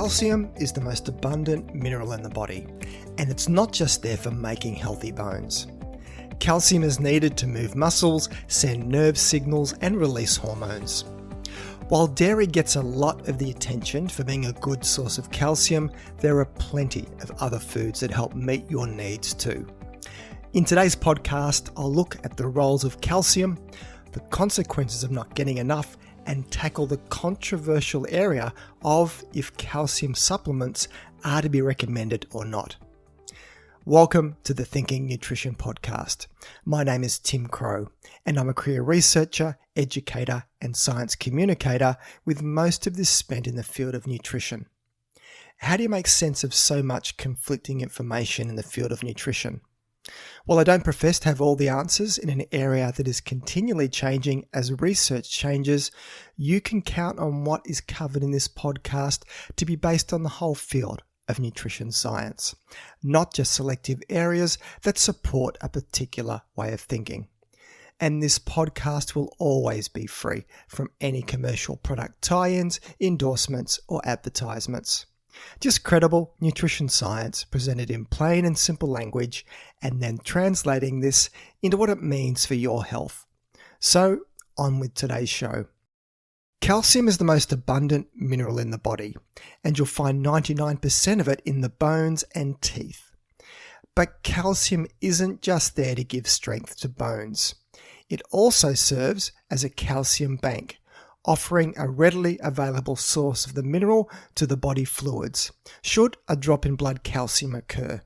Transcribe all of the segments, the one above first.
Calcium is the most abundant mineral in the body, and it's not just there for making healthy bones. Calcium is needed to move muscles, send nerve signals, and release hormones. While dairy gets a lot of the attention for being a good source of calcium, there are plenty of other foods that help meet your needs too. In today's podcast, I'll look at the roles of calcium, the consequences of not getting enough, and tackle the controversial area of if calcium supplements are to be recommended or not. Welcome to the Thinking Nutrition Podcast. My name is Tim Crow, and I'm a career researcher, educator, and science communicator, with most of this spent in the field of nutrition. How do you make sense of so much conflicting information in the field of nutrition? While I don't profess to have all the answers in an area that is continually changing as research changes, you can count on what is covered in this podcast to be based on the whole field of nutrition science, not just selective areas that support a particular way of thinking. And this podcast will always be free from any commercial product tie-ins, endorsements, or advertisements. Just credible nutrition science presented in plain and simple language, and then translating this into what it means for your health. So, on with today's show. Calcium is the most abundant mineral in the body, and you'll find 99% of it in the bones and teeth. But calcium isn't just there to give strength to bones. It also serves as a calcium bank, offering a readily available source of the mineral to the body fluids, should a drop in blood calcium occur.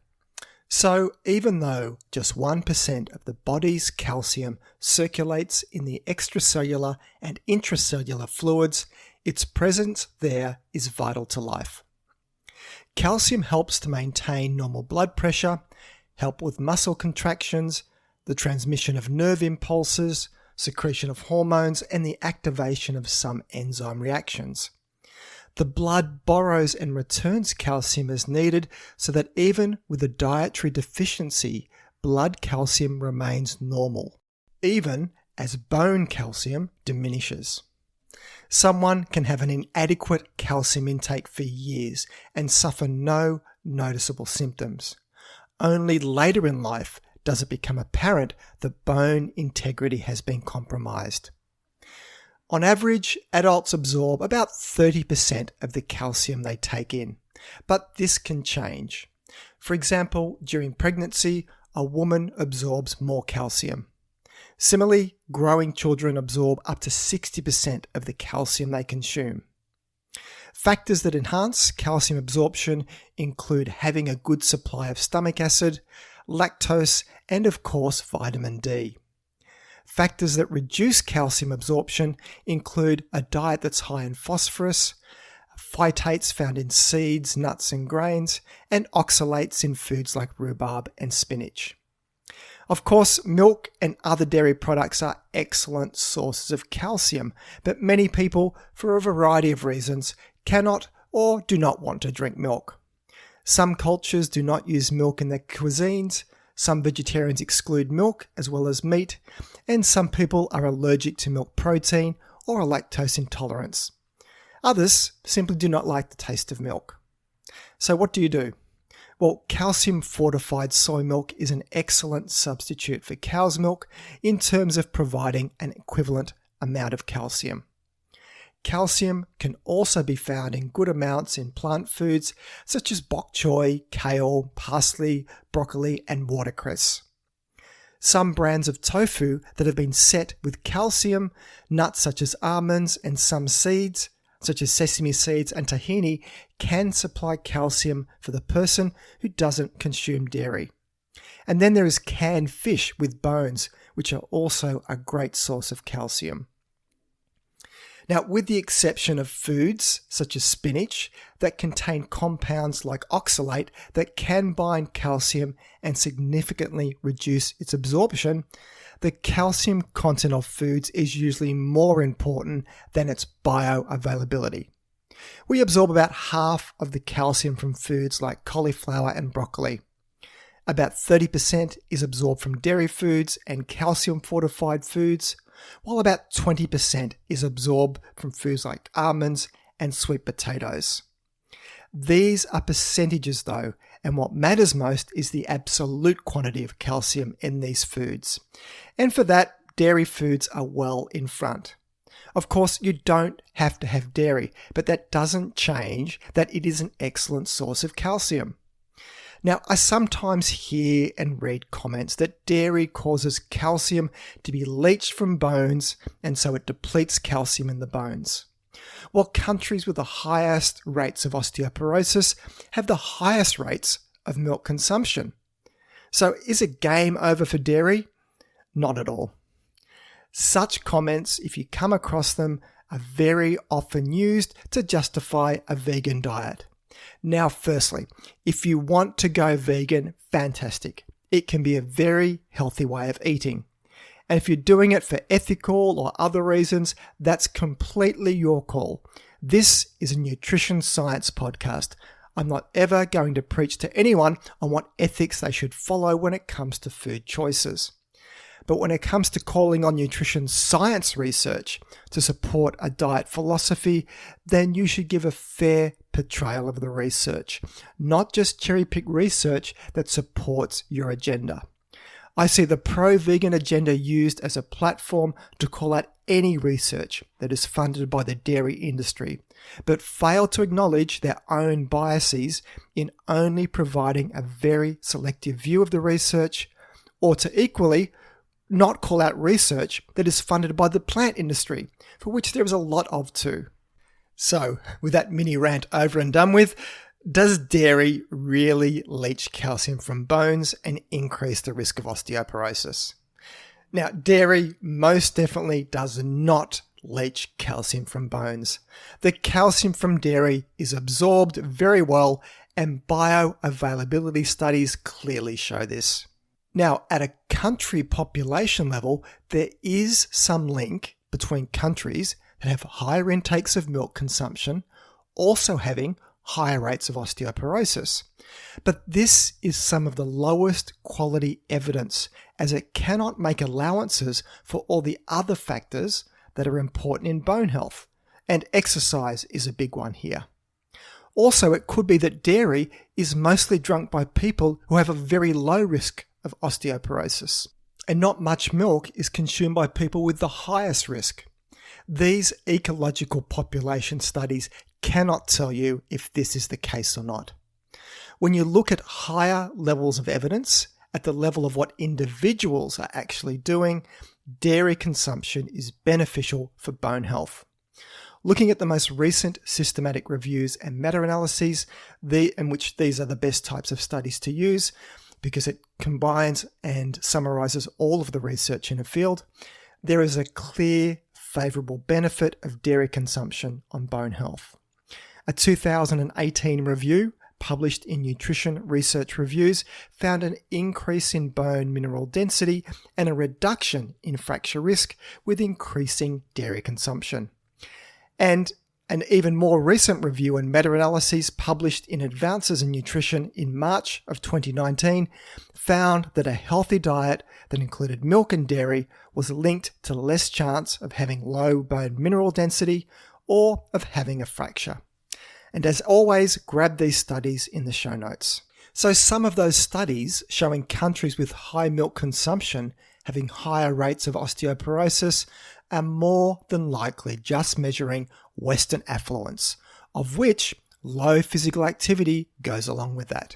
So even though just 1% of the body's calcium circulates in the extracellular and intracellular fluids, its presence there is vital to life. Calcium helps to maintain normal blood pressure, help with muscle contractions, the transmission of nerve impulses, secretion of hormones, and the activation of some enzyme reactions. The blood borrows and returns calcium as needed, so that even with a dietary deficiency, blood calcium remains normal, even as bone calcium diminishes. Someone can have an inadequate calcium intake for years and suffer no noticeable symptoms. Only later in life does it become apparent that bone integrity has been compromised. On average, adults absorb about 30% of the calcium they take in, but this can change. For example, during pregnancy, a woman absorbs more calcium. Similarly, growing children absorb up to 60% of the calcium they consume. Factors that enhance calcium absorption include having a good supply of stomach acid, lactose, and of course vitamin D. Factors that reduce calcium absorption include a diet that's high in phosphorus, phytates found in seeds, nuts and grains, and oxalates in foods like rhubarb and spinach. Of course, milk and other dairy products are excellent sources of calcium, but many people, for a variety of reasons, cannot or do not want to drink milk. Some cultures do not use milk in their cuisines, some vegetarians exclude milk as well as meat, and some people are allergic to milk protein or a lactose intolerance. Others simply do not like the taste of milk. So what do you do? Well, calcium-fortified soy milk is an excellent substitute for cow's milk in terms of providing an equivalent amount of calcium. Calcium can also be found in good amounts in plant foods such as bok choy, kale, parsley, broccoli, and watercress. Some brands of tofu that have been set with calcium, nuts such as almonds, and some seeds such as sesame seeds and tahini can supply calcium for the person who doesn't consume dairy. And then there is canned fish with bones, which are also a great source of calcium. Now, with the exception of foods such as spinach that contain compounds like oxalate that can bind calcium and significantly reduce its absorption, the calcium content of foods is usually more important than its bioavailability. We absorb about half of the calcium from foods like cauliflower and broccoli. About 30% is absorbed from dairy foods and calcium-fortified foods, while about 20% is absorbed from foods like almonds and sweet potatoes. These are percentages though, and what matters most is the absolute quantity of calcium in these foods. And for that, dairy foods are well in front. Of course, you don't have to have dairy, but that doesn't change that it is an excellent source of calcium. Now, I sometimes hear and read comments that dairy causes calcium to be leached from bones, and so it depletes calcium in the bones. While countries with the highest rates of osteoporosis have the highest rates of milk consumption. So is it game over for dairy? Not at all. Such comments, if you come across them, are very often used to justify a vegan diet. Now, firstly, if you want to go vegan, fantastic. It can be a very healthy way of eating. And if you're doing it for ethical or other reasons, that's completely your call. This is a nutrition science podcast. I'm not ever going to preach to anyone on what ethics they should follow when it comes to food choices. But when it comes to calling on nutrition science research to support a diet philosophy, then you should give a fair portrayal of the research, not just cherry-pick research that supports your agenda. I see the pro-vegan agenda used as a platform to call out any research that is funded by the dairy industry, but fail to acknowledge their own biases in only providing a very selective view of the research, or to equally not call out research that is funded by the plant industry, for which there is a lot of too. So, with that mini rant over and done with, does dairy really leach calcium from bones and increase the risk of osteoporosis? Now, dairy most definitely does not leach calcium from bones. The calcium from dairy is absorbed very well, and bioavailability studies clearly show this. Now, at a country population level, there is some link between countries that have higher intakes of milk consumption also having higher rates of osteoporosis. But this is some of the lowest quality evidence, as it cannot make allowances for all the other factors that are important in bone health, and exercise is a big one here. Also, it could be that dairy is mostly drunk by people who have a very low risk of osteoporosis, and not much milk is consumed by people with the highest risk. These ecological population studies cannot tell you if this is the case or not. When you look at higher levels of evidence, at the level of what individuals are actually doing, dairy consumption is beneficial for bone health. Looking at the most recent systematic reviews and meta-analyses, in which these are the best types of studies to use, because it combines and summarizes all of the research in a field, there is a clear favourable benefit of dairy consumption on bone health. A 2018 review published in Nutrition Research Reviews found an increase in bone mineral density and a reduction in fracture risk with increasing dairy consumption. And an even more recent review and meta-analyses published in Advances in Nutrition in March of 2019 found that a healthy diet that included milk and dairy was linked to less chance of having low bone mineral density or of having a fracture. And as always, grab these studies in the show notes. So some of those studies showing countries with high milk consumption having higher rates of osteoporosis are more than likely just measuring Western affluence, of which low physical activity goes along with that.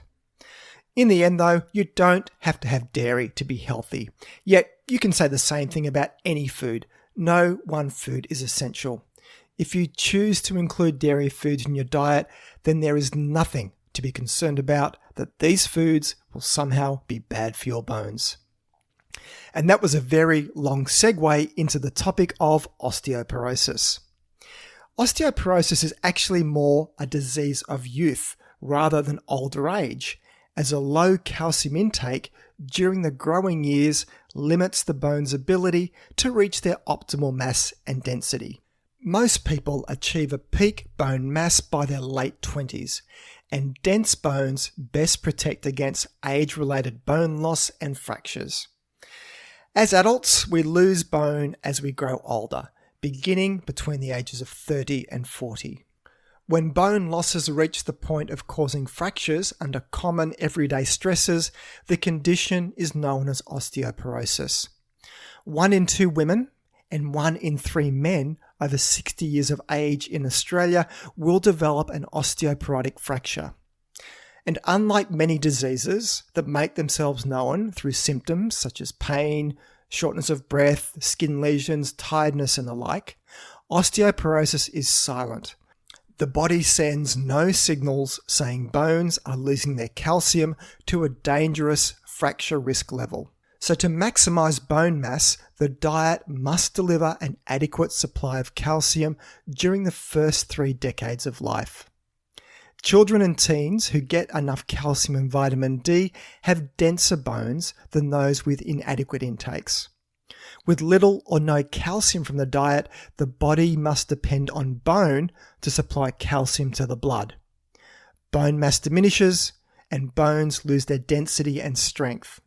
In the end though, you don't have to have dairy to be healthy, yet you can say the same thing about any food. No one food is essential. If you choose to include dairy foods in your diet, then there is nothing to be concerned about that these foods will somehow be bad for your bones. And that was a very long segue into the topic of osteoporosis. Osteoporosis is actually more a disease of youth rather than older age, as a low calcium intake during the growing years limits the bone's ability to reach their optimal mass and density. Most people achieve a peak bone mass by their late 20s, and dense bones best protect against age-related bone loss and fractures. As adults, we lose bone as we grow older, beginning between the ages of 30 and 40. When bone losses reach the point of causing fractures under common everyday stresses, the condition is known as osteoporosis. 1 in 2 women and 1 in 3 men over 60 years of age in Australia will develop an osteoporotic fracture. And unlike many diseases that make themselves known through symptoms such as pain, shortness of breath, skin lesions, tiredness and the like, osteoporosis is silent. The body sends no signals saying bones are losing their calcium to a dangerous fracture risk level. So to maximize bone mass, the diet must deliver an adequate supply of calcium during the first 3 decades of life. Children and teens who get enough calcium and vitamin D have denser bones than those with inadequate intakes. With little or no calcium from the diet, the body must depend on bone to supply calcium to the blood. Bone mass diminishes and bones lose their density and strength.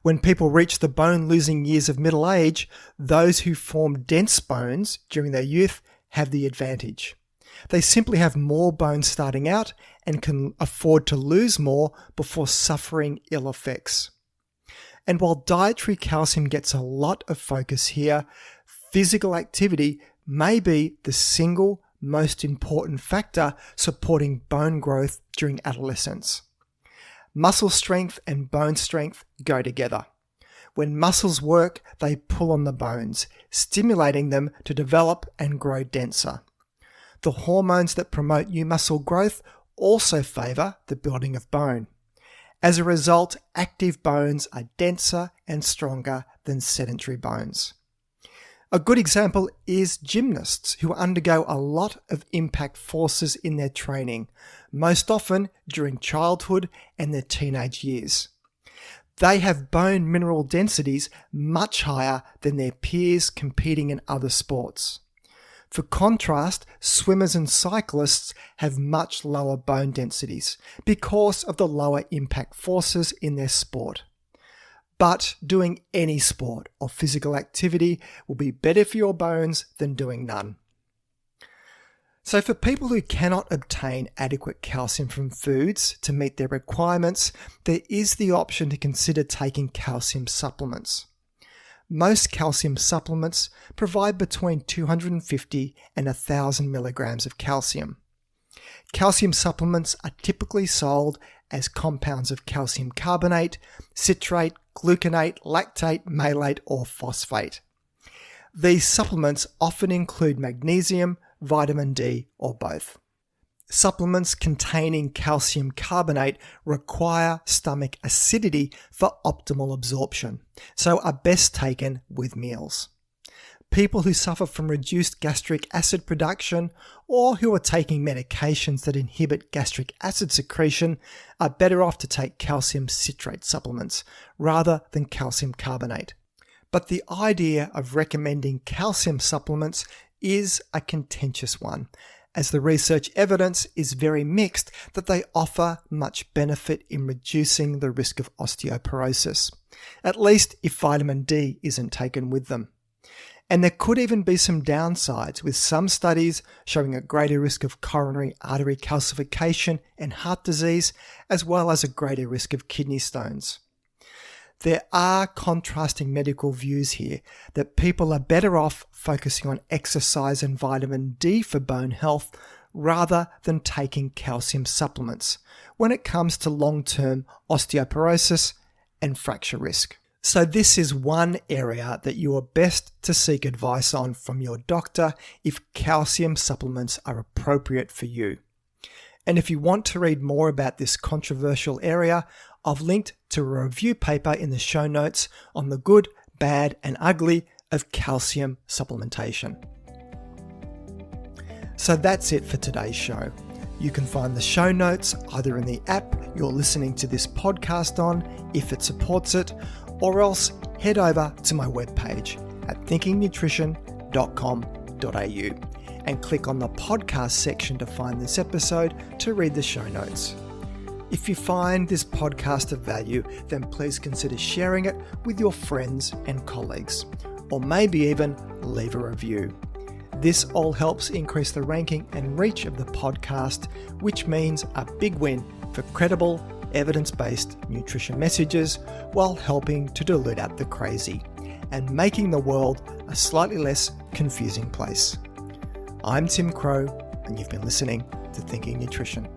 When people reach the bone-losing years of middle age, those who form dense bones during their youth have the advantage. They simply have more bones starting out and can afford to lose more before suffering ill effects. And while dietary calcium gets a lot of focus here, physical activity may be the single most important factor supporting bone growth during adolescence. Muscle strength and bone strength go together. When muscles work, they pull on the bones, stimulating them to develop and grow denser. The hormones that promote new muscle growth also favour the building of bone. As a result, active bones are denser and stronger than sedentary bones. A good example is gymnasts who undergo a lot of impact forces in their training, most often during childhood and their teenage years. They have bone mineral densities much higher than their peers competing in other sports. For contrast, swimmers and cyclists have much lower bone densities because of the lower impact forces in their sport. But doing any sport or physical activity will be better for your bones than doing none. So for people who cannot obtain adequate calcium from foods to meet their requirements, there is the option to consider taking calcium supplements. Most calcium supplements provide between 250 and 1,000 milligrams of calcium. Calcium supplements are typically sold as compounds of calcium carbonate, citrate, gluconate, lactate, malate, or phosphate. These supplements often include magnesium, vitamin D, or both. Supplements containing calcium carbonate require stomach acidity for optimal absorption, so are best taken with meals. People who suffer from reduced gastric acid production or who are taking medications that inhibit gastric acid secretion are better off to take calcium citrate supplements rather than calcium carbonate. But the idea of recommending calcium supplements is a contentious one, as the research evidence is very mixed that they offer much benefit in reducing the risk of osteoporosis, at least if vitamin D isn't taken with them. And there could even be some downsides, with some studies showing a greater risk of coronary artery calcification and heart disease, as well as a greater risk of kidney stones. There are contrasting medical views here that people are better off focusing on exercise and vitamin D for bone health rather than taking calcium supplements when it comes to long-term osteoporosis and fracture risk. So this is one area that you are best to seek advice on from your doctor if calcium supplements are appropriate for you. And if you want to read more about this controversial area, I've linked to a review paper in the show notes on the good, bad, and ugly of calcium supplementation. So that's it for today's show. You can find the show notes either in the app you're listening to this podcast on, if it supports it, or else head over to my webpage at thinkingnutrition.com.au and click on the podcast section to find this episode to read the show notes. If you find this podcast of value, then please consider sharing it with your friends and colleagues, or maybe even leave a review. This all helps increase the ranking and reach of the podcast, which means a big win for credible, evidence-based nutrition messages while helping to dilute out the crazy and making the world a slightly less confusing place. I'm Tim Crow, and you've been listening to Thinking Nutrition.